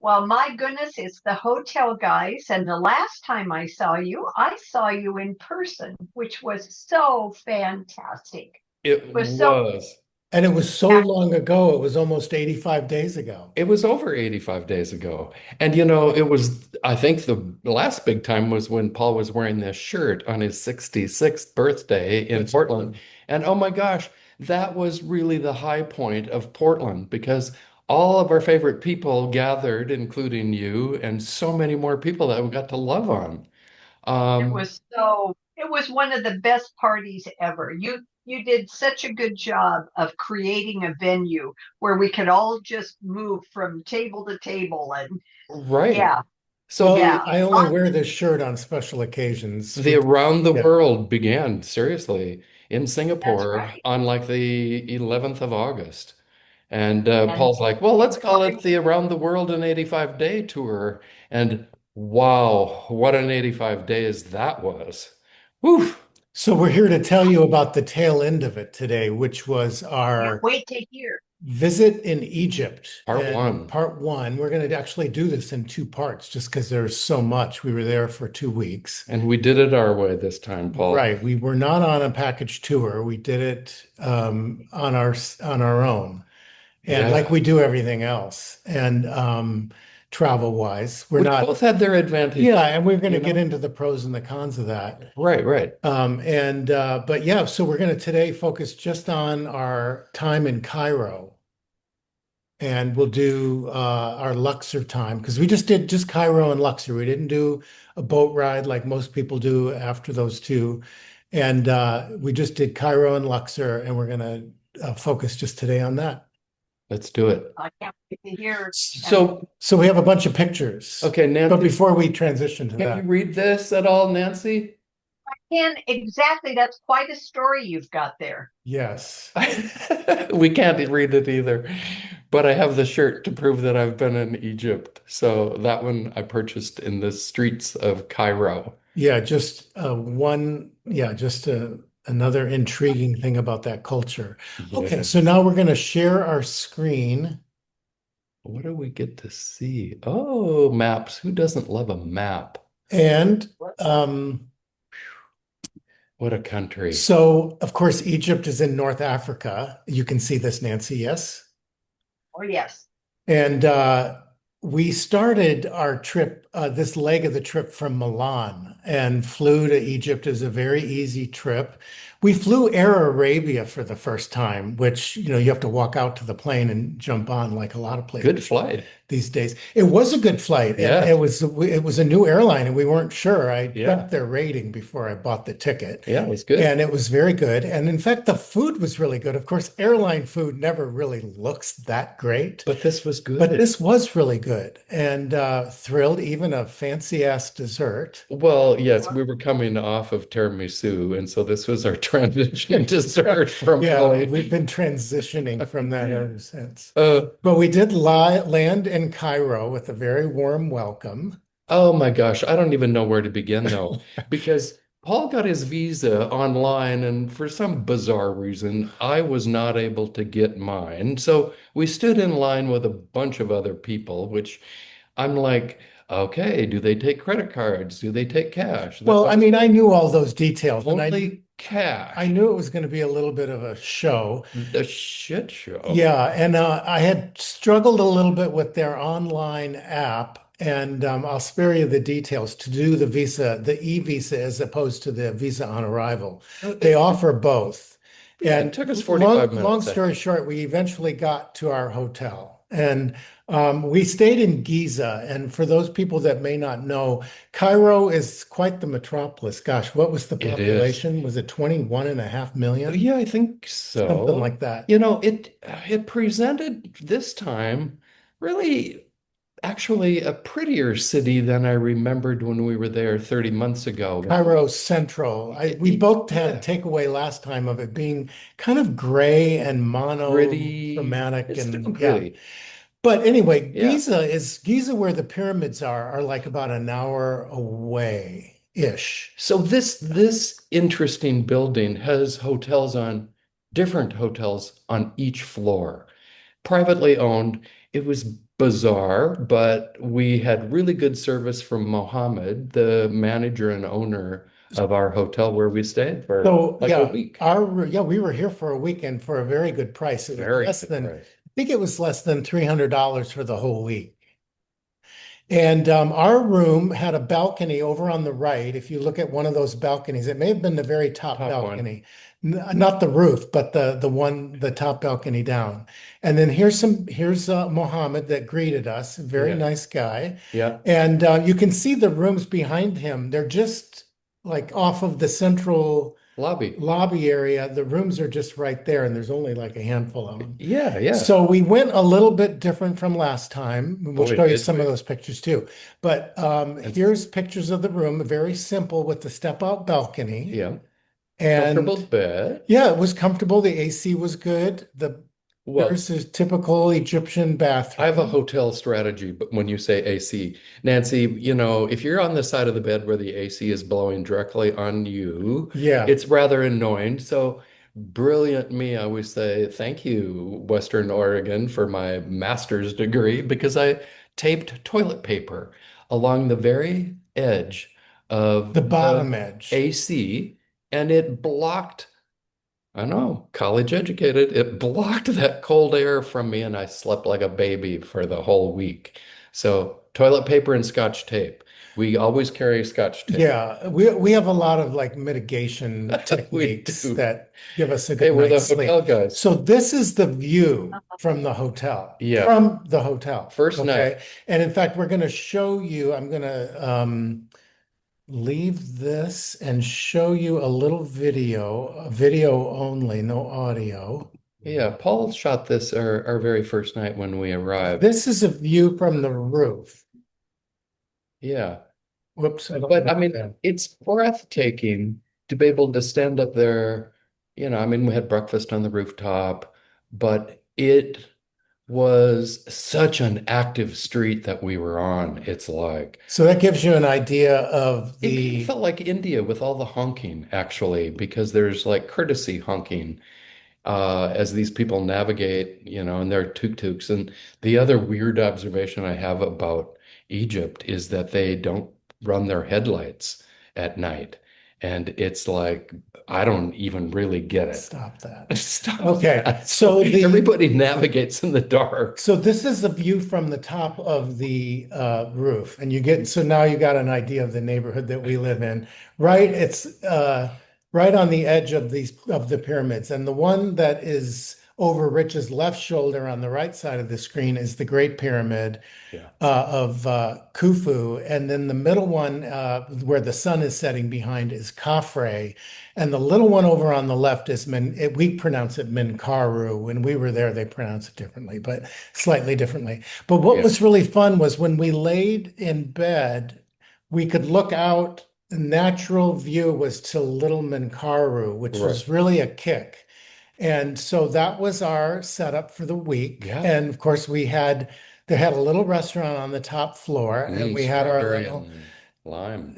Well, my goodness, it's the hotel guys. And the last time I saw you in person, which was so fantastic. It It was so was. And it was so long ago, it was almost 85 days ago. It was over 85 days ago. And it was, I think the last big time was when Paul was wearing this shirt on his 66th birthday in That's Portland. And oh my gosh, that was really the high point of Portland because all of our favorite people gathered, including you, and so many more people that we got to love on. Um, it was one of the best parties ever. You did such a good job of creating a venue where we could all just move from table to table and right. yeah, So Well, yeah. the I only wear this shirt on special occasions. The around the Yeah, world began seriously in That's Singapore right. on like the 11th of August. And And Paul's like, well, we let's were call it going, the Around the World in 85 Day Tour. And wow, what an 85 days that was. Whew. so we're here to tell you about the tail end of it today, which was can't our wait to hear. visit in Egypt. Part And one. part one, we're going to actually do this in two parts just because there's so much. We were there for 2 weeks. And we did it our way this time, Paul. Right. We were not on a package tour. We did it on our own. And like Yeah. we do everything else. And travel wise, we're Which not, both had their yeah, advantages, and we're going to you get know? into the pros and the cons of that. Right, right. But yeah, so we're going to today focus just on our time in Cairo. And we'll do our Luxor time because we just did just Cairo and Luxor. We didn't do a boat ride like most people do after those two. And we just did Cairo and Luxor, and we're going to focus just today on that. Let's do it. I can't wait to hear. And So we have a bunch of pictures. Okay, But Nancy, before we transition to can you that, read this at all, Nancy? can exactly, that's quite a story you've got there. yes. We can't read it either, but I have the shirt to prove that I've been in Egypt. So that one I purchased in the streets of Cairo. Yeah, just another intriguing thing about that culture. Okay, Yeah. so now we're going to share our screen. What do we get to see? Oh, maps. Who doesn't love a map? And um, What a country. so, of course, Egypt is in North Africa. You can see this, Nancy, yes? Oh, yes. And we started our trip, this leg of the trip from Milan and flew to Egypt. Is a very easy trip. We flew Air Arabia for the first time, which, you have to walk out to the plane and jump on like a lot of places Good flight. these days. It was a good flight. Yeah. It was a new airline and we weren't sure. I Yeah. checked their rating before I bought the ticket. Yeah, it was good. And it was very good. And in fact, the food was really good. Of course, airline food never really looks that great, But this was but good. this was really good. And thrilled, even a fancy ass dessert. Well, yes, we were coming off of tiramisu, and so this was our transition dessert from Yeah, Italy. we've been transitioning from that ever since. Uh, But we did land in Cairo with a very warm welcome. oh my gosh, I don't even know where to begin though, because Paul got his visa online, and for some bizarre reason, I was not able to get mine. So we stood in line with a bunch of other people, which I'm like, okay, do they take credit cards? Do they take cash? They're Well, I like, mean, I knew all those details, and only I cash. knew it was going to be a little bit of a show. The shit show. Yeah, and I had struggled a little bit with their online app, and I'll spare you the details to do the visa, the e-visa as opposed to the visa on arrival. They offer both. Yeah, it And took us 45 long minutes, I story think. short, we eventually got to our hotel, and we stayed in Giza. And for those people that may not know, Cairo is quite the metropolis. Gosh, what was the It is. population? Was it 21.5 million? Yeah, I think Something so. like that. It presented this time really actually a prettier city than I remembered when we were there 30 months ago. Cairo Central. We both had Yeah, takeaway last time of it being kind of gray and pretty. monochromatic It's still and yeah. pretty. But anyway, Yeah. Giza where the pyramids are like about an hour away-ish. So this interesting building has different hotels on each floor, privately owned. it was bizarre, but we had really good service from Mohammed, the manager and owner of our hotel where we stayed for So like a yeah, week. we were here for a weekend for a very good price. It was Very less good than, price. I think it was less than $300 for the whole week. And our room had a balcony over on the right. If you look at one of those balconies, it may have been the very top Top one. balcony, not the roof, but the top balcony down. And then here's Mohammed that greeted us, a very Yeah. nice guy. Yeah. And you can see the rooms behind him. They're just like off of the central Lobby. lobby area. The rooms are just right there, and there's only like a handful of them. Yeah. Yeah. So we went a little bit different from last time. We'll Boy, show you did some of we. those pictures too. But And here's pictures of the room, very simple with the step out balcony. yeah. Comfortable And bed. yeah, it was comfortable. The AC was good. Well, There's a typical Egyptian I have a bathroom. hotel strategy, but when you say AC, Nancy, if you're on the side of the bed where the AC is blowing directly on you, Yeah, it's rather annoying. So brilliant me, I always say thank you, Western Oregon, for my master's degree because I taped toilet paper along the very edge of the the bottom edge. AC, and it blocked. I know, college educated. It blocked that cold air from me, and I slept like a baby for the whole week. So, toilet paper and Scotch tape. We always carry Scotch tape. Yeah, we have a lot of like mitigation We techniques do. that give us a Hey, good we're the night's hotel sleep. guys. So this is the view from the hotel, Yeah. First night. okay? And in fact, we're going to show you, I'm going to leave this and show you a little video, a video only, no audio. Yeah, Paul shot this our very first night when we arrived. This is a view from the roof. Yeah. Whoops, I don't But I know mean, that. it's breathtaking to be able to stand up there. I mean, we had breakfast on the rooftop, but it was such an active street that we were on. It's like So that gives you an idea of it kind of the felt like India with all the honking, actually, because there's like courtesy honking as these people navigate, in their tuk-tuks. And the other weird observation I have about Egypt is that they don't run their headlights at night. And it's like, I don't even really get it. stop that. Stop Okay, that. So everybody navigates in the dark. so this is the view from the top of the roof, and so now you got an idea of the neighborhood that we live in. Right, it's right on the edge of the pyramids, and the one that is over Rich's left shoulder on the right side of the screen is the Great Pyramid Yeah. of Khufu, and then the middle one where the sun is setting behind is Khafre, and the little one over on the left is we pronounce it Menkaru. When we were there, they pronounce it differently, but slightly differently. But what Yeah. was really fun was when we laid in bed, we could look out. The natural view was to Little Menkaru, which Right. was really a kick. And so that was our setup for the week. Yeah. And of course, they had a little restaurant on the top floor, and we had our Strawberry little, and lime.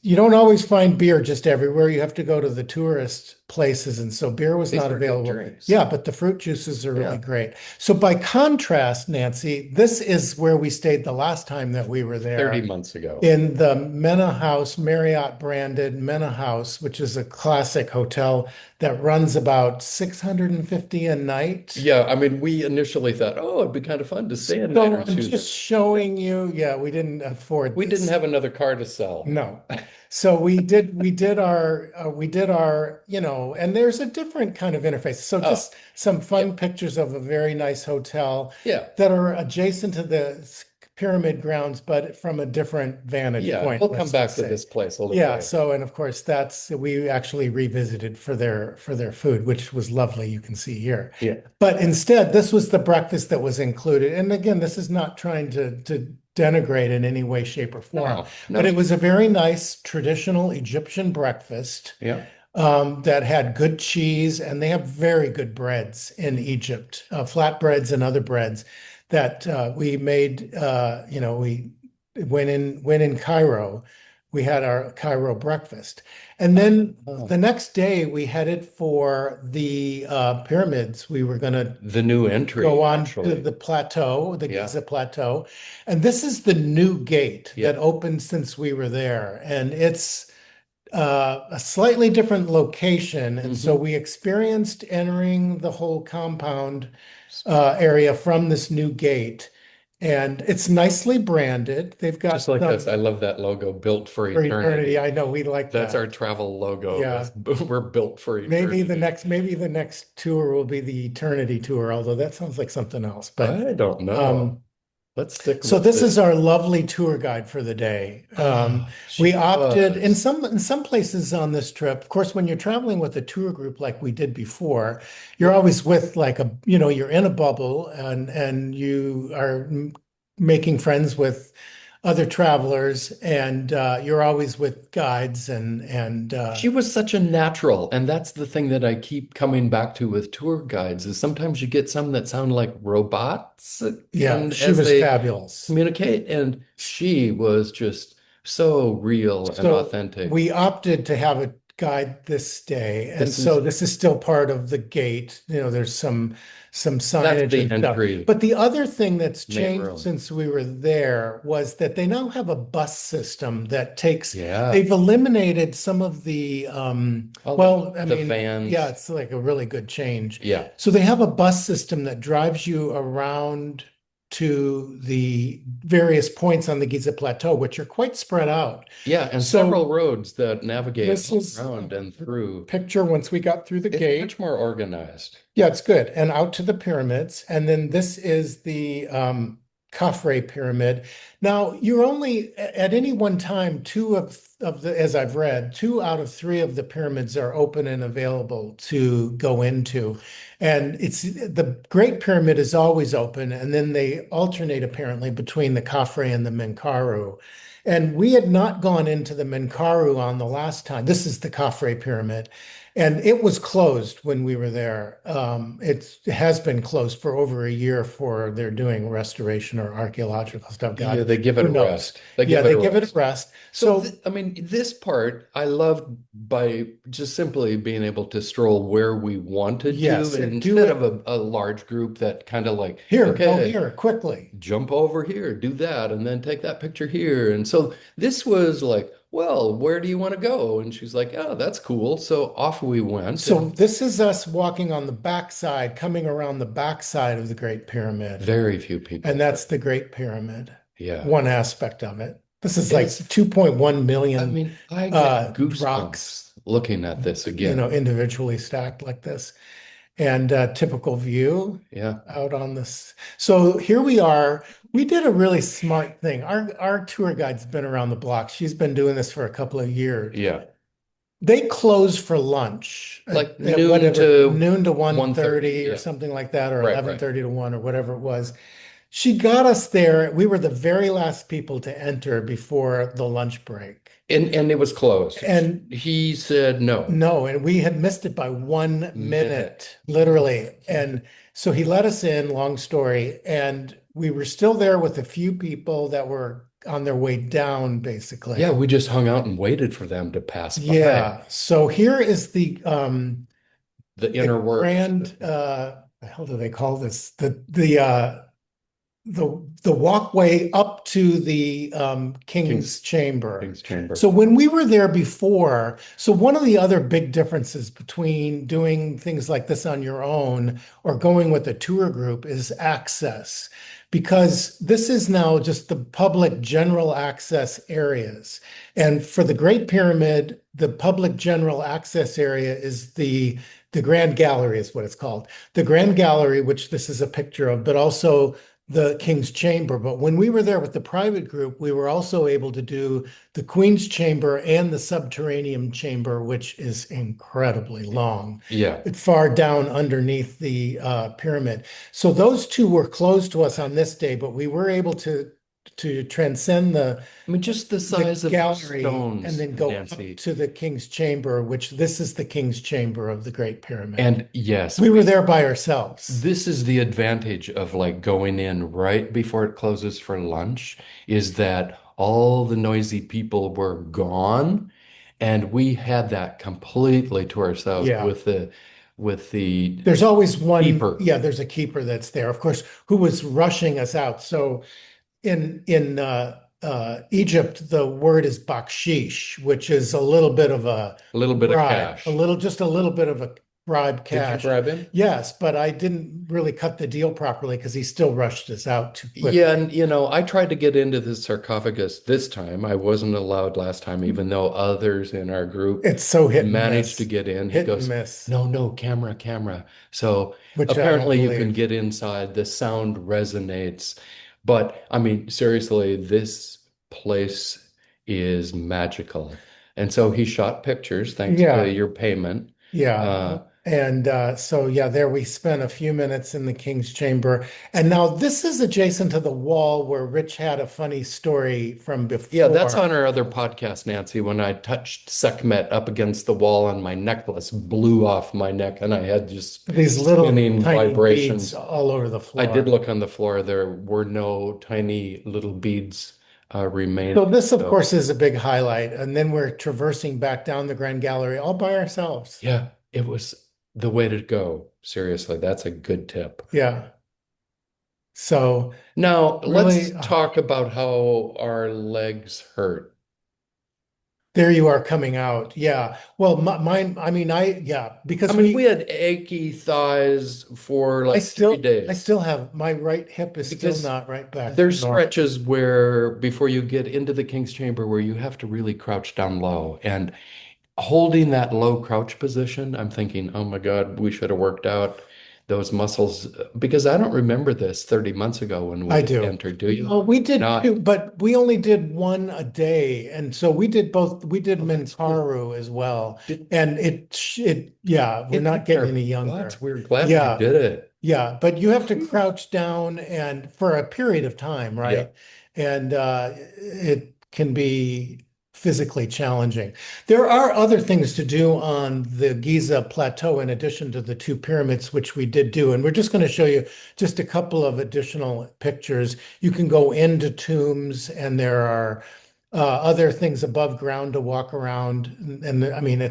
you don't always find beer just everywhere. You have to go to the tourist places. And so beer was These not were good available. drinks. Yeah, but the fruit juices are really Yeah. great. So by contrast, Nancy, this is where we stayed the last time that we were 30 there months ago. in the Mena House, Marriott branded Mena House, which is a classic hotel that runs about 650 a night. Yeah, I mean, we initially thought, oh, it'd be kind of fun to stay a night So or I'm two there. just showing you, yeah, we didn't afford We didn't this. have another car to sell. No. So we did our, and there's a different kind of interface. So Oh, just some fun yeah. pictures of a very nice hotel Yeah. that are adjacent to the pyramid grounds, but from a different vantage Yeah. point, We'll come let's back just to say. this place a little Yeah, later. so and of course we actually revisited for their food, which was lovely, you can see here. Yeah. But instead, this was the breakfast that was included. And again, this is not trying to denigrate in any way, shape, or form, No, but it no. was a very nice traditional Egyptian breakfast Yeah. that had good cheese, and they have very good breads in Egypt, flatbreads and other breads that we made. We went in Cairo. We had our Cairo breakfast. And then Oh. the next day we headed for the pyramids. We were going to The new entry, go on to actually. the plateau, the Yeah. Giza Plateau. And this is the new gate Yeah. that opened since we were there. And it's a slightly different location. And so Mhm. we experienced entering the whole compound area from this new gate. And it's nicely branded. They've Just got like us. some I love that logo, built for for eternity. eternity. I know we like That's our that. travel logo. Yeah. We're built for eternity. Maybe the next tour will be the eternity tour, although that sounds like something else. But I don't know. um, Let's stick so with this is this. our lovely tour guide for the day. Oh, We she opted was. in some places on this trip. Of course, when you're traveling with a tour group like we did before, you're Yeah. always with like you're in a bubble and you are making friends with other travelers, and you're always with guides and She was such a natural, and that's the thing that I keep coming back to with tour guides is sometimes you get some that sound like robots yeah, and she as was they fabulous. communicate, and she was just so real and So authentic. we opted to have a guide this day, and This so is this is still part of the gate. There's some that's signage the and stuff. entry But the other thing that's main changed road. since we were there was that they now have a bus system that takes, Yeah. they've eliminated some of the All well, I the mean, yeah, vans. it's like a really good change. Yeah. So they have a bus system that drives you around to the various points on the Giza Plateau, which are quite spread out. Yeah, and several So roads that navigate this all is around and a through. picture once we got through the It's gate. much more organized. Yeah, it's good. And out to the pyramids. And then this is the Khafre pyramid. Now, you're only at any one time, as I've read, two out of three of the pyramids are open and available to go into. And it's the Great Pyramid is always open, and then they alternate apparently between the Khafre and the Menkaure. And we had not gone into the Menkaure on the last time. This is the Khafre pyramid. And it was closed when we were there. It has been closed for over a year for they're doing restoration or archaeological stuff. Yeah, God, they give it who a knows? rest. They Yeah, give it they a give it a rest. rest. So, So I mean, this part I loved by just simply being able to stroll where we wanted to, yes, and and do instead of it a large group that kind of like, here, go okay, here quickly. jump over here, do that, and then take that picture here. And so this was like, well, where do you want to go? And she's like, oh, that's cool. So off we went, So and this is us walking on the backside, coming around the backside of the Great Pyramid. very few And people. that's the Great Pyramid, Yeah. one aspect of it. This is like It's, 2.1 I million mean, I get rocks, goosebumps looking at this again. individually stacked like this. And typical view Yeah. out on this. So here we are. We did a really smart thing. Our tour guide's been around the block. She's been doing this for a couple of years. Yeah. They close for lunch Like at noon whatever, to noon to 1:30. 1:30 or Yeah. something like that, or Right, right. 11:30 to 1 or whatever it was. She got us there. We were the very last people to enter before the lunch break. And it was closed. And He said no. no, and we had missed it by 1 minute, Minute. literally. And so he let us in, long story, and we were still there with a few people that were on their way down, basically. Yeah, we just hung out and waited for them to pass by. Yeah. So here is the The inner works. grand the hell do they call this? The walkway up to the King's Chamber. King's Chamber. So when we were there before, so one of the other big differences between doing things like this on your own or going with a tour group is access, because this is now just the public general access areas. And for the Great Pyramid, the public general access area is the Grand Gallery is what it's called. The Grand Gallery, which this is a picture of, but also the King's Chamber. But when we were there with the private group, we were also able to do the Queen's Chamber and the Subterranean Chamber, which is incredibly long. Yeah. It's far down underneath the pyramid. So those two were closed to us on this day, but we were able to transcend the I mean, just the size of gallery stones, and then go Nancy. up to the King's Chamber, which this is the King's Chamber of the Great Pyramid. And yes, we were there by ourselves. this is the advantage of like going in right before it closes for lunch, is that all the noisy people were gone, and we had that completely to ourselves Yeah. with the There's always one, keeper. yeah, there's a keeper that's there, of course, who was rushing us out. So in Egypt, the word is bakshish, which is a little bit of a A little bit of bribe, cash. just a little bit of a bribe Did you cash. bribe him? Yes, but I didn't really cut the deal properly because he still rushed us out too Yeah, quickly. and I tried to get into the sarcophagus this time. I wasn't allowed last time, even though others in our group It's so hit and managed to miss, get in. He hit and goes, miss, no, no, camera, camera. So which I don't apparently you can believe. get inside. The sound resonates. But I mean, seriously, this place is magical. And so he shot pictures thanks to Yeah, your payment. yeah. Uh, And so, yeah, there we spent a few minutes in the King's Chamber. And now this is adjacent to the wall where Rich had a funny story from Yeah, that's before. on our other podcast, Nancy, when I touched Sekhmet up against the wall and my necklace blew off my neck and I had just These little spinning tiny beads vibrations. all over the I did floor. look on the floor. There were no tiny little beads So remaining. this, of So, course, is a big highlight. And then we're traversing back down the Grand Gallery all by ourselves. yeah, it was the way to go. Seriously, that's a good tip. Yeah. So Now, let's really, talk about how our legs hurt. there you are coming out. Yeah. Well, mine, I mean, yeah, I because mean, we had achy thighs for like three I days still have my right hip is still because not right back to there's normal. stretches where before you get into the King's Chamber where you have to really crouch down low. And holding that low crouch position, I'm thinking, oh my God, we should have worked out those muscles because I don't remember this 30 months ago when I we do. entered, do you? Well, we did No, too, but we only did one a day. And so we did both, we did oh, that's good. Menkaru as well. Did And yeah, we're it not hit getting our any butts? younger. We're glad we Yeah. did it. Yeah, but you have to crouch down and for a period of time, Yeah. right? And it can be physically challenging. There are other things to do on the Giza Plateau in addition to the two pyramids, which we did do. And we're just going to show you just a couple of additional pictures. You can go into tombs, and there are other things above ground to walk around. And I mean,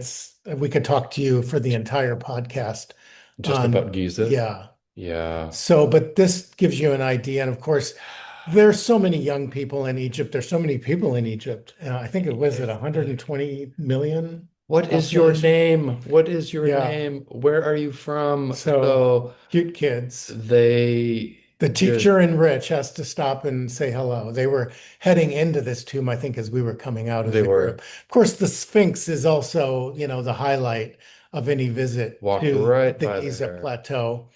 we could talk to you for the entire podcast Just on, about Giza. yeah. Yeah. So, but this gives you an idea. And of course, there's so many young people in Egypt. There's so many people in Egypt. I think it was at 120 million What is your population. name? What is your Yeah. name? Where are you from? So So cute kids. they The just teacher in Rich has to stop and say hello. They were heading into this tomb, I think, as we were coming out as they a group. were Of course, the Sphinx is also, the highlight of any visit walked to right the by Giza there. Plateau.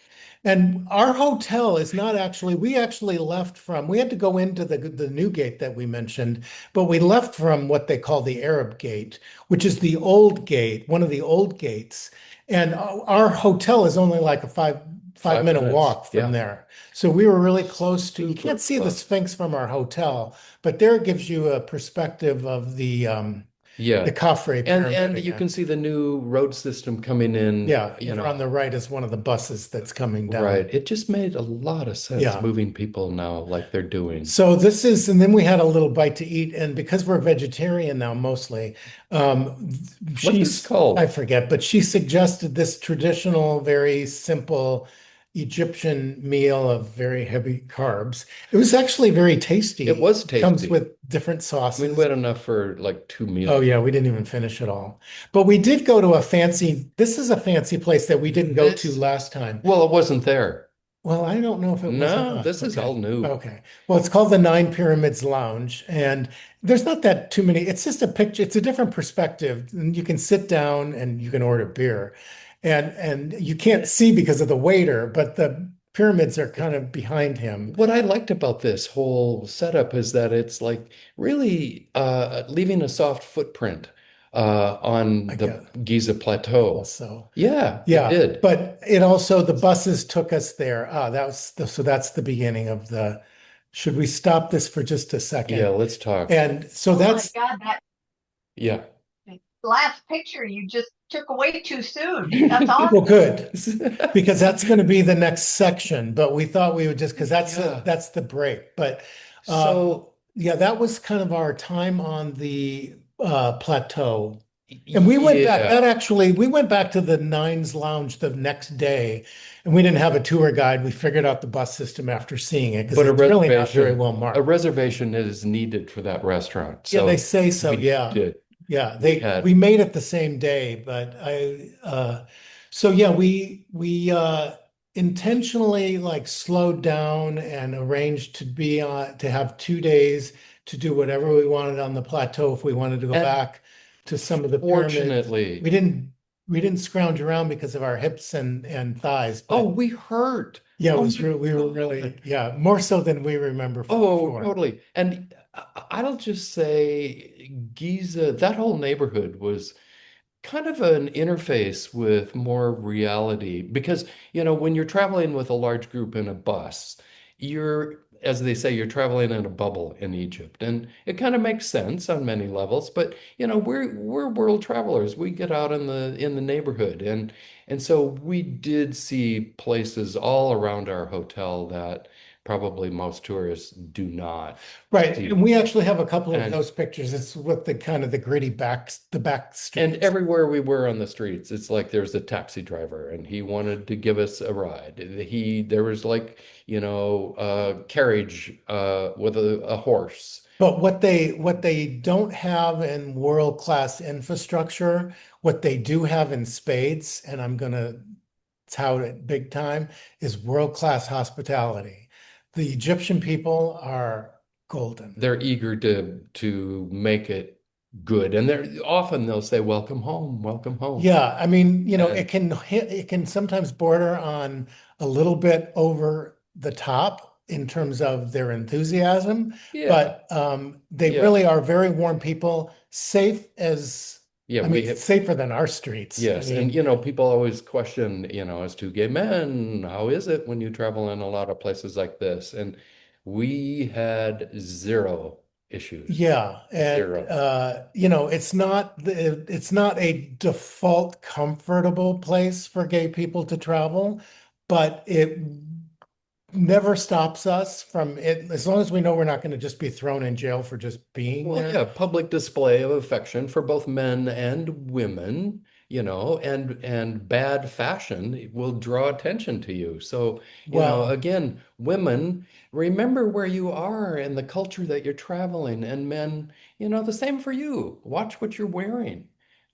And our hotel is not actually, we actually left from, we had to go into the new gate that we mentioned, but we left from what they call the Arab gate, which is the old gate, one of the old gates. And our hotel is only like a five 5 minute minutes. walk from Yeah. there. So we were really close to, you Super can't see the close. Sphinx from our hotel, but there it gives you a perspective of the Yeah. Khafre And pyramid you again. can see the new road system coming in, Yeah, over on the right is one of the buses that's coming down. right. It just made a lot of sense Yeah. moving people now like they're doing. So this is, and then we had a little bite to eat, and because we're vegetarian now mostly, What's this I called? forget, but she suggested this traditional, very simple Egyptian meal of very heavy carbs. It was actually very It tasty. was It comes tasty. with different I mean, we sauces. had enough for like 2 meals. Oh yeah, we didn't even finish it all. But we did go to this is a fancy place that we didn't go to This, last time. well, it wasn't there. Well, I don't know if it was No, enough. this is Okay. all new. Okay. Well, it's called the Nine Pyramids Lounge, and there's not that too many. It's just a picture. It's a different perspective, and you can sit down and you can order beer, and you can't see because of the waiter, but the pyramids are kind of behind him. What I liked about this whole setup is that it's like really leaving a soft footprint I on the guess Giza Plateau. also. Yeah, it Yeah, did. but it also the buses took us there. So that's the beginning of the. Should we stop this for just a Yeah, second? let's talk. And so Oh my that's God, that Yeah. last picture you just took away too soon. That's well, awesome. good. Because that's going to be the next section. But we thought we would just because Yeah. that's the break. But So yeah, that was kind of our time on the plateau. And we went back, Yeah, that actually, we went back to the Nines Lounge the next day, and we didn't have a tour guide. We figured out the bus system after seeing it because but it's really not very well a marked. reservation is needed for that rrestaurant. Yeah, they So say so. we Yeah. did. Yeah. We We had made it the same day, but so yeah, we intentionally like slowed down and arranged to be on to have 2 days to do whatever we wanted on the plateau if we wanted to go and back to some of the pyramids. fortunately, We didn't scrounge around because of our hips and thighs, oh, but we hurt. yeah, it Oh was my real we were God. really, yeah, more so than we remember Oh, before. totally. And I'll just say Giza, that whole neighborhood was kind of an interface with more reality because, when you're traveling with a large group in a bus, as they say, you're traveling in a bubble in Egypt. And it kind of makes sense on many levels, but we're world travelers. We get out in the neighborhood and so we did see places all around our hotel that probably most tourists do not Right. And see. we actually have a couple of And those pictures. It's with the kind of the gritty the back And streets. everywhere we were on the streets, it's like there's a taxi driver and he wanted to give us a ride. There was like, a carriage with a horse. But what they don't have in world-class infrastructure, what they do have in spades, and I'm gonna tout it big time, is world-class hospitality. The Egyptian people are golden. They're eager to make it good. And they'll say, welcome home, welcome home. Yeah, I mean, And it can sometimes border on a little bit over the top in terms of their enthusiasm, yeah, but they yeah, really are very warm people, safe as, yeah, I mean, we have. safer than our streets. I Yes, and mean, people always question, as to gay men, how is it when you travel in a lot of places like this? And we had zero issues. yeah, and Zero. it's not a default comfortable place for gay people to travel, but it never stops us from it as long as we know we're not going to just be thrown in jail for just being Well, there. yeah, public display of affection for both men and women, and bad fashion will draw attention to you. So, Well, again, women, remember where you are and the culture that you're traveling, and men, the same for you. Watch what you're wearing.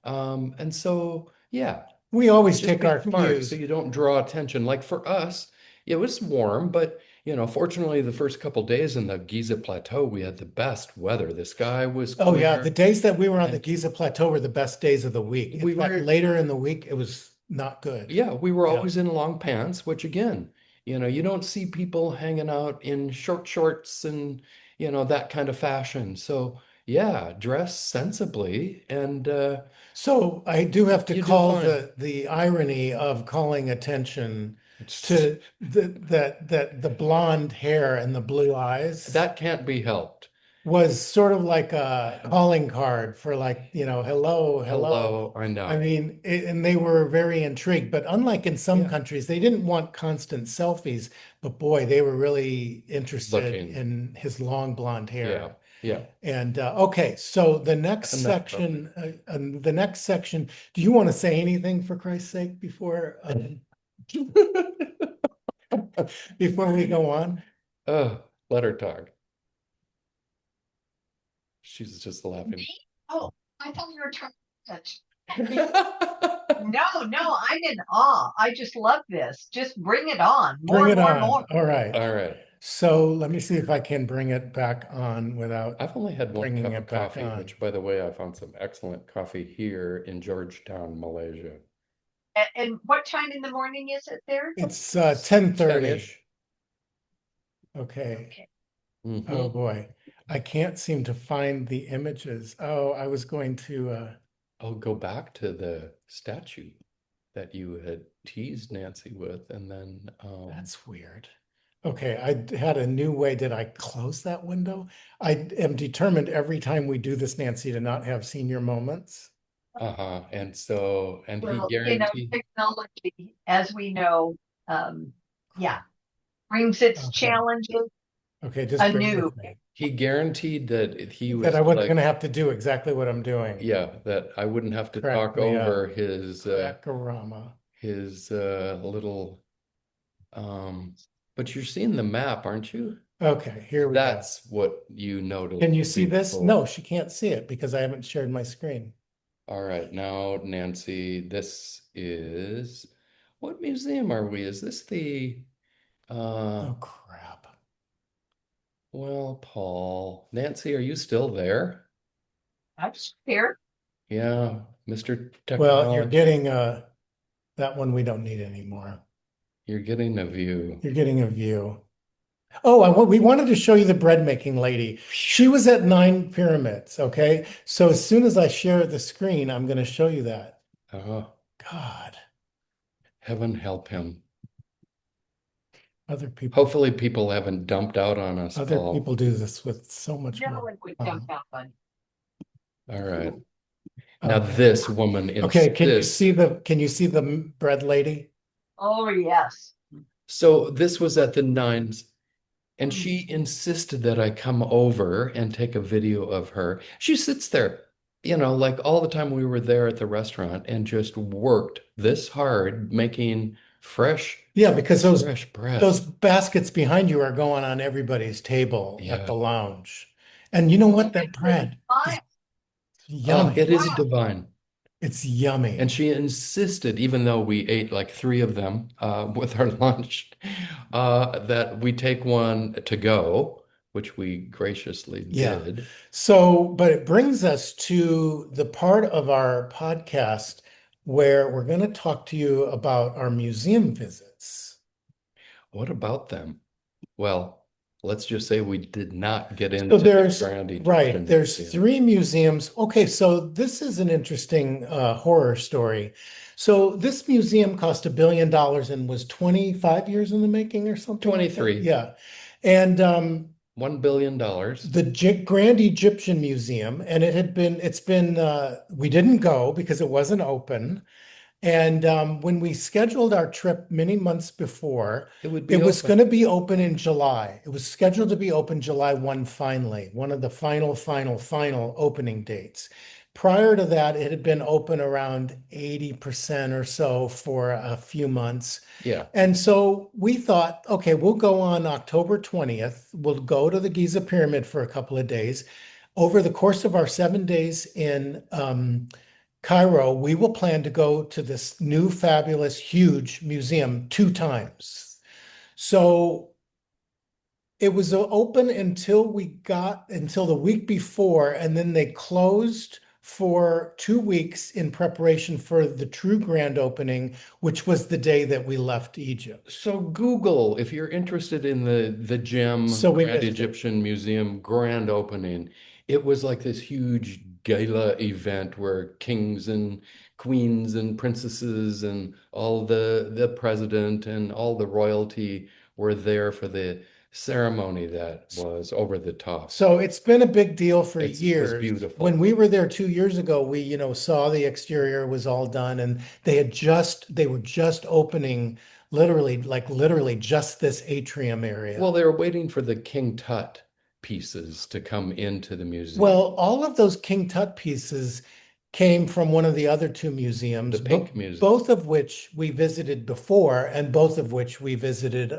And so, yeah, we always just take be our smart so cues. you don't draw attention. Like for us, it was warm, but fortunately, the first couple days in the Giza Plateau, we had the best weather. The sky was Oh yeah, the clear, days that we were on the and Giza Plateau were the best days of the week. In we fact, were, later in the week, it was not good. yeah, we were Yeah. always in long pants, which again, you don't see people hanging out in short shorts and that kind of fashion. So yeah, dress sensibly, and So I do have to you do call fine. the irony of calling attention It's, to that the blonde hair and the blue eyes that can't be helped. was sort of like a calling card for like, hello, hello. Hello, I I know. mean, and they were very intrigued, but unlike in some Yeah, countries, they didn't want constant selfies, but boy, they were really interested looking. in his long blonde Yeah, hair. yeah. And okay, so Enough talking. the next section, do you want to say anything for Christ's sake before before we go on? Oh, let her talk. She's just Me? laughing. Oh, I thought you were trying to touch. No, no, I'm in awe. I just love this. Just bring it on. Bring More, it more, on. more. All right. All right. So let me see if I can bring it back on without I've only had one bringing cup of it back coffee, on. which, by the way, I found some excellent coffee here in Georgetown, Malaysia. And what time in the morning is it there? It's It's 10:30. 10-ish. Okay. Okay. Oh Hmm. boy. I can't seem to find the images. Oh, I was going to I'll go back to the statue that you had teased Nancy with, and then that's weird. Okay, I had a new way. Did I close that window? I am determined every time we do this, Nancy, to not have senior moments. and he Well, guaranteed. technology, as we know, yeah, brings its Okay. challenges. Okay, just bear anew. with me. He guaranteed that he That I was wasn't like, going to have to do exactly what I'm doing. yeah, that I wouldn't have to Crack talk me up. over Crackorama. his little um but you're seeing the map, aren't you? Okay, here we go. That's what you noticed Can you see this? before. No, she can't see it because I haven't shared my screen. All right, now Nancy, this is what museum are we? Is this the Oh, crap. well, Paul. Nancy, are you still there? I'm here. Yeah, Mr. Well, you're Technology. getting that one we don't need anymore. You're getting a view. You're getting a view. Oh, we wanted to show you the bread making lady. She was at 9 pyramids. Okay. So as soon as I share the screen, I'm going to show you that. Oh, God, heaven help him. other people, Hopefully people haven't dumped out on us, other Paul. people do this with so much No more. one would jump out on. All right. Now Okay. this woman Okay. insists. Can you see the bread lady? Oh, yes. So this was at the Nines, and she insisted that I come over and take a video of her. She sits there, like all the time we were there at the restaurant and just worked this hard making fresh, Yeah, because fresh bread. those baskets behind you are going on everybody's table at Yeah. the lounge. And you know what? That bread is Fine. Oh, it yummy. is Wow. divine. It's And yummy. she insisted, even though we ate like three of them with our lunch, that we take one to go, which we graciously Yeah. did. So, but it brings us to the part of our podcast where we're going to talk to you about our museum visits. What about them? Well, let's just say we did not get So into the there's, Grand right, Egyptian there's Museum. 3 museums. Okay, so this is an interesting horror story. So this museum cost $1 billion and was 25 years in the making or something like that. 23, Yeah. And $1 billion. the Grand Egyptian Museum, and we didn't go because it wasn't open. And when we scheduled our trip many months before, It would be it was open. going to be open in July. It was scheduled to be open July 1 finally, one of the final opening dates. Prior to that, it had been open around 80% or so for a few months. Yeah. And so we thought, okay, we'll go on October 20th. We'll go to the Giza Pyramid for a couple of days. Over the course of our 7 days in Cairo, we will plan to go to this new, fabulous, huge museum 2 times. So it was open until the week before, and then they closed for 2 weeks in preparation for the true grand opening, which was the day that we left Egypt. So Google, if you're interested in the gem So we Grand missed it. Egyptian Museum grand opening, it was like this huge gala event where kings and queens and princesses and all the president and all the royalty were there for the ceremony that was over the top. So it's been a big deal for It was years. beautiful. When we were there 2 years ago, we, saw the exterior was all done and they were just opening literally just this atrium area. Well, they were waiting for the King Tut pieces to come into the museum. Well, all of those King Tut pieces came from one of the other 2 museums, The Pink Museum. both of which we visited before and both of which we visited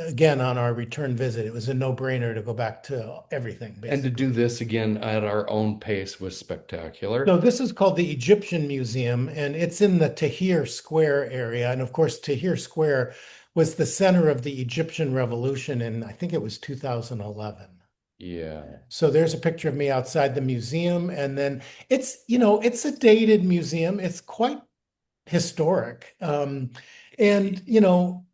again on our return visit. It was a no-brainer to go back to everything, And to basically. do this again at our own pace was spectacular. So this is called the Egyptian Museum, and it's in the Tahrir Square area. And of course, Tahrir Square was the center of the Egyptian Revolution in, I think it was 2011. Yeah. So there's a picture of me outside the museum, and then it's a dated museum. It's quite historic. And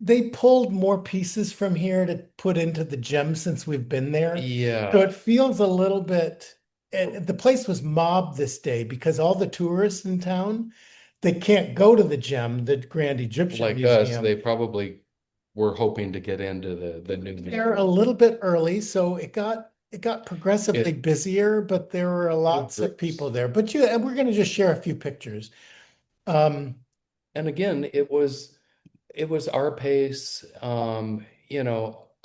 they pulled more pieces from here to put into the gem since we've been there. Yeah. So it feels a little bit, and the place was mobbed this day because all the tourists in town, they can't go to the gem, the Grand Egyptian Like us, Museum. they probably were hoping to get into the new They're a museum. little bit early, so it got progressively busier, but there were lots of groups. people there. But and we're going to just share a few pictures. And again, it was our pace.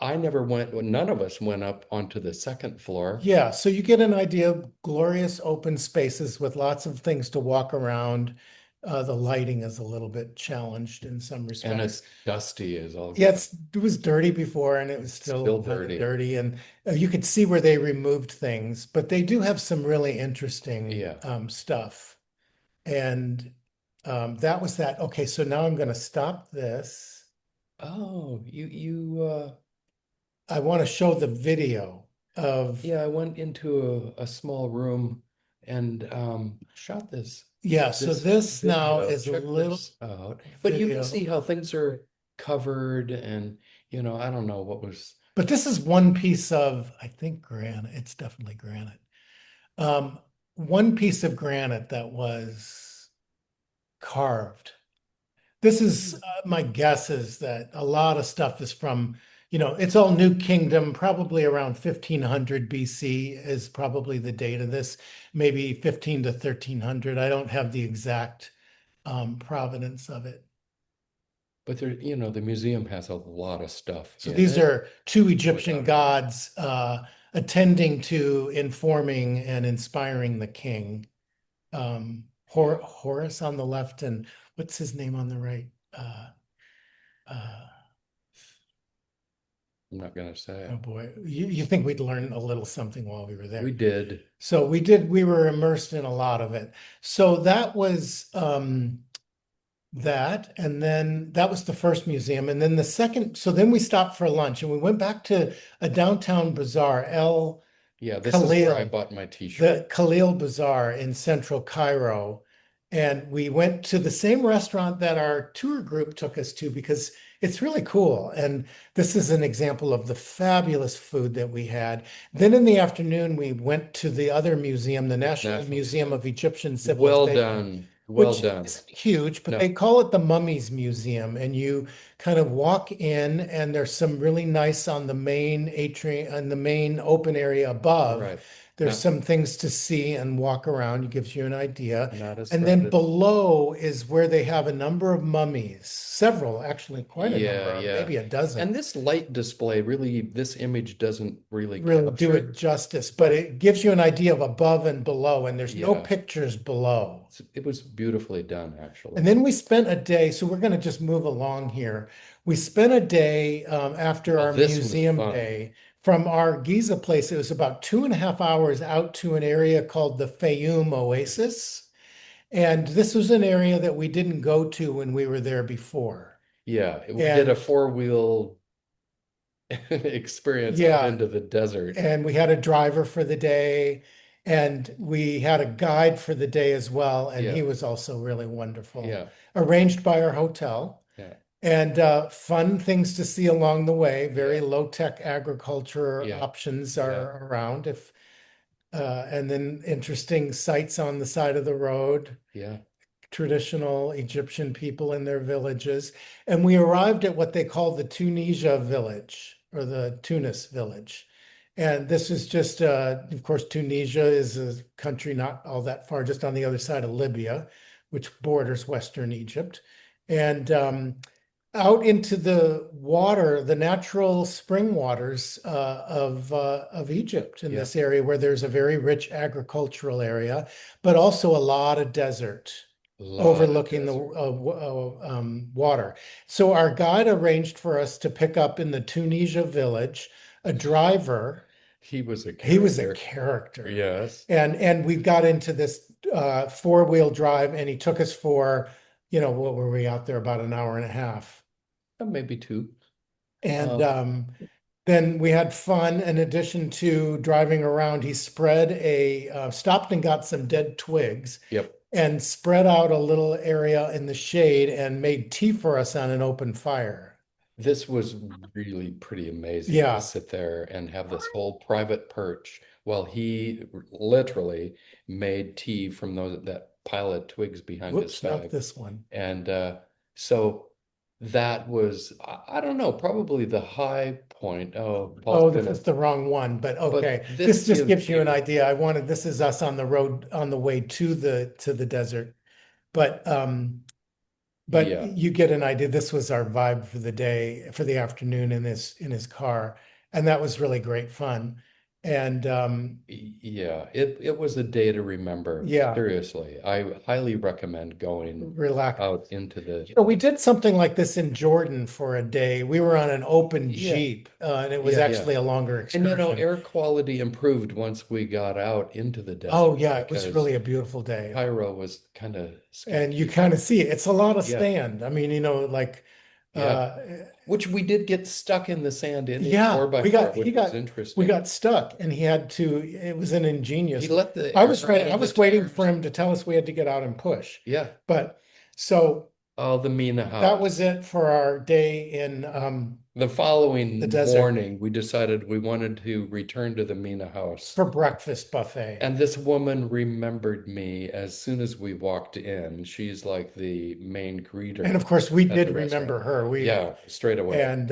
I never went, well, none of us went up onto the second floor. Yeah, so you get an idea of glorious open spaces with lots of things to walk around. The lighting is a little bit challenged in some And respects. it's dusty as all Yeah, get out. it was dirty before and it was still Still kind of dirty. dirty. And you could see where they removed things, but they do have some really interesting Yeah. stuff. And that was that. Okay, so now I'm going to stop this. Oh, you I want to show the video of, yeah, I went into a small room and shot yeah, so this this now video. is a Check little this out. But you can video. see how things are covered and I don't know what was. But this is one piece of, I think, granite. It's definitely granite. Um, one piece of granite that was carved. This is my guess is that a lot of stuff is from, it's all New Kingdom, probably around 1500 BC is probably the date of this, maybe 15 to 1300. I don't have the exact provenance of it. But the museum has a lot of stuff So in these it. are two Egyptian Without a doubt. gods attending to informing and inspiring the king. Horus on the left, and what's his name on the right? Uh, I'm not gonna say. oh boy, you think we'd learn a little something while we were We there? did. So we did. We were immersed in a lot of it. So that was that, and then that was the first museum, and then the second. So then we stopped for lunch, and we went back to a downtown bazaar, El Yeah, this is where I Khalil. bought my t-shirt. The Khalil Bazaar in central Cairo. And we went to the same restaurant that our tour group took us to because it's really cool. And this is an example of the fabulous food that we had. Then in the afternoon, we went to the other museum, the National National Museum of Egyptian Well Civilization, done. Well which done. isn't huge, but No, they call it the Mummies Museum. And you kind of walk in, and there's some really nice on the main atrium, on the main open area above. right. There's Not some things to see and walk around. It gives you an idea. not as And then crowded. below is where they have a number of mummies, several, actually, quite a number Yeah, of, yeah. maybe a dozen. And this light display really, this image doesn't really Really do capture it justice, but it gives you an idea of above and below, and there's no Yeah, pictures below. it was beautifully done, actually. And then we spent a day, so we're going to just move along here. We spent a day after Oh, our this was museum fun. day from our Giza place. It was about 2.5 hours out to an area called the Faiyum Oasis. And this was an area that we didn't go to when we were there before. Yeah, we did a And four-wheel experience out yeah, into the desert. and we had a driver for the day, and we had a guide for the day as well. And Yeah, he was also really wonderful, yeah, arranged by our hotel. yeah, And fun things to see along the way. Very yeah, low-tech agriculture yeah, options yeah, are around. If and then interesting sights on the side of the road, yeah. traditional Egyptian people in their villages. And we arrived at what they call the Tunisia village or the Tunis village. And this is just, of course, Tunisia is a country not all that far, just on the other side of Libya, which borders Western Egypt. And out into the water, the natural spring waters of Egypt in Yeah. this area where there's a very rich agricultural area, but also a lot of desert Lot of overlooking the desert. water. So our guide arranged for us to pick up in the Tunisia village a driver. He was a He was a character. character. Yes. And we got into this four-wheel drive, and he took us for, what were we out there about an hour and a half. Maybe two. And Um, then we had fun. In addition to driving around, he stopped and got some dead twigs yep. and spread out a little area in the shade and made tea for us on an open fire. This was really pretty amazing to Yeah, sit there and have this whole private perch while he literally made tea from that pile of twigs behind his whoops, not back. this one. And so that was, I don't know, probably the high point. Oh, Oh, Paul's this gonna, is the wrong one, but okay. but This this just gives gives you an you, idea. This is us on the road on the way to the desert. But but Yeah. you get an idea. This was our vibe for the day, for the afternoon in his car, and that was really great fun. And Yeah, it was a day to remember. yeah, Seriously, I highly recommend going relax. out into the. We did something like this in Jordan for a day. We were on an open Yeah, Jeep, and it was yeah, yeah. actually a longer And excursion. air quality improved once we got out into the Oh desert yeah, it was because really a beautiful day. Cairo was kind of And you sketchy. kind of see it. It's a lot of Yeah, sand. I mean, like yeah. uh Which we did get stuck in the sand in a yeah, four by four, which was we interesting. got stuck and he had to, it was an He ingenious. let the I air was out ready, I of the was waiting for tires. him to tell us we had to get out and push. Yeah. But so Oh, the Mina that was house. it for our day in The the following desert morning, we decided we wanted to return to the Mina house. for breakfast buffet. And this woman remembered me as soon as we walked in. She's like the main And of greeter course we at did the restaurant. remember her. Yeah, straight away. And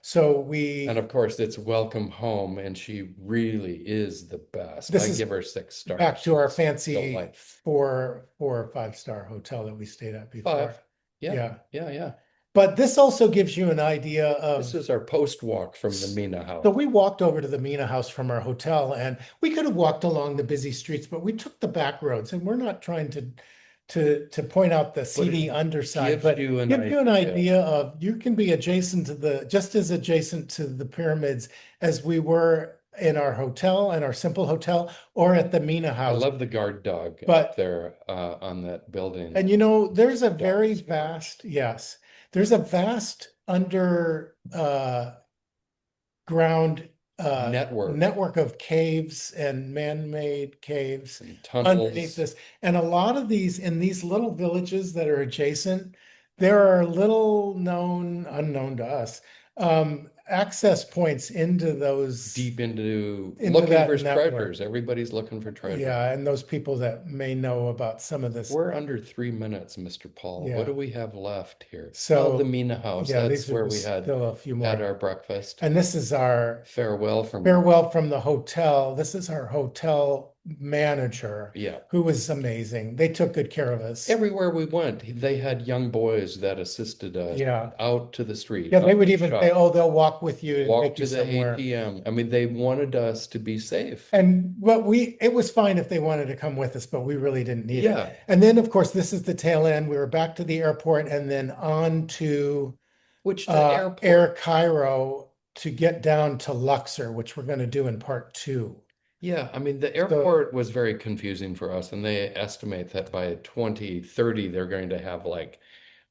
so And we, of course, it's welcome home, and she really is the best. this I is give her 6 stars. back to our She's fancy delightful. 4 or 5 star hotel that we stayed at before. 5. Yeah, Yeah. yeah, yeah. But this also gives you an idea This of, is our post walk from the Mina house. so we walked over to the Mina house from our hotel and we could have walked along the busy streets, but we took the back roads and we're not trying to point out the seedy underside, gives but you an give you an idea. idea of, you can be adjacent to just as adjacent to the pyramids as we were in our hotel and our simple hotel or at the Mina I house. love the guard dog But up there on that building. and there's a very Dogs. vast, yes, there's a vast under ground Network of caves and man-made caves and underneath tunnels. this. And a lot of these, in these little villages that are adjacent, there are little known, unknown to us, access points into those, Deep into into looking that for network. treasures. Everybody's looking for treasure. Yeah, and those people that may know about some of this. We're under 3 minutes, Mr. Paul. Yeah. What do we have left here? So, the Mina house. yeah, That's these are where we just had still a few more. had our breakfast. And this is our Farewell from the hotel. This is our hotel manager, yeah. who was amazing. They took good care of us. Everywhere we went, they had young boys that assisted us Yeah. out to the street. Yeah, they out would to even shop, say, oh, they'll walk with you and walk take you to the somewhere. ATM. I mean, they wanted us to be safe. And it was fine if they wanted to come with us, but we really didn't need Yeah. it. And then, of course, this is the tail end. We were back to the airport and then on to Which the airport. Air Cairo to get down to Luxor, which we're going to do in part 2. Yeah, I mean, the airport was very confusing for us, and they estimate that by 2030, they're going to have like,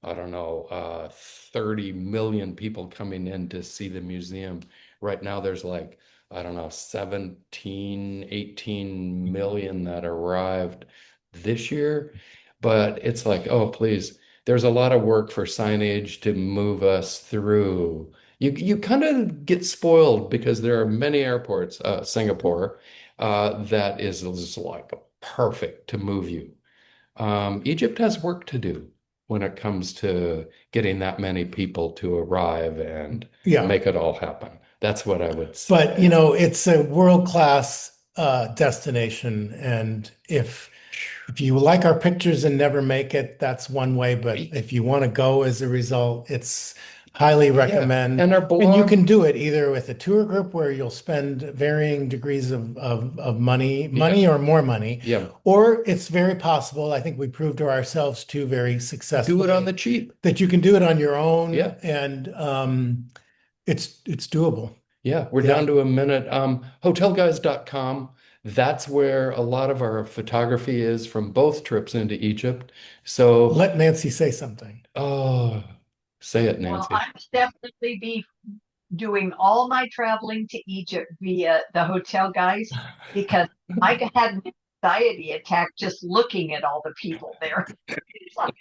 I don't know, 30 million people coming in to see the museum. Right now, there's like, I don't know, 17, 18 million that arrived this year. But it's like, oh, please, there's a lot of work for signage to move us through. You kind of get spoiled because there are many airports, Singapore, that is just like perfect to move you. Egypt has work to do when it comes to getting that many people to arrive and Yeah. make it all happen. That's what I would say. But it's a world-class destination, and if you like our pictures and never make it, that's one way. But if you want to go as a result, it's highly recommend. And our And you blog, can do it either with a tour group where you'll spend varying degrees of money or more money, yeah, or it's very possible, I think we proved to ourselves too very successfully, do it on the cheap. that you can do it on your own. Yeah. And it's doable. Yeah, we're Yeah. down to a minute. Hotelguys.com. That's where a lot of our photography is from both trips into Egypt. So, Let Nancy say something. oh, say it, Well, Nancy. I would definitely be doing all my traveling to Egypt via the hotel guys because I had an anxiety attack just looking at all the people there. It's like,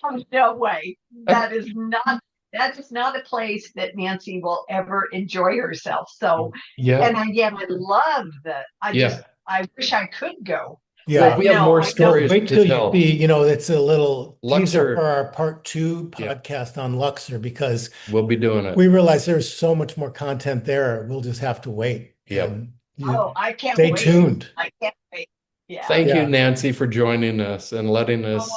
oh, no way. That is not a place that Nancy will ever enjoy herself. So, Yeah, and I love yeah. I wish I could go. Yeah. But We have no, more I don't. stories Wait to till you tell. see, it's a little teaser Luxor. for our part 2 Yeah. podcast on Luxor, because We'll be doing it. we realize there's so much more content there. We'll just have to wait. Yep. And Oh, I can't stay wait. tuned. I can't wait. Yeah. Thank Yeah. you, Nancy, for joining us and letting us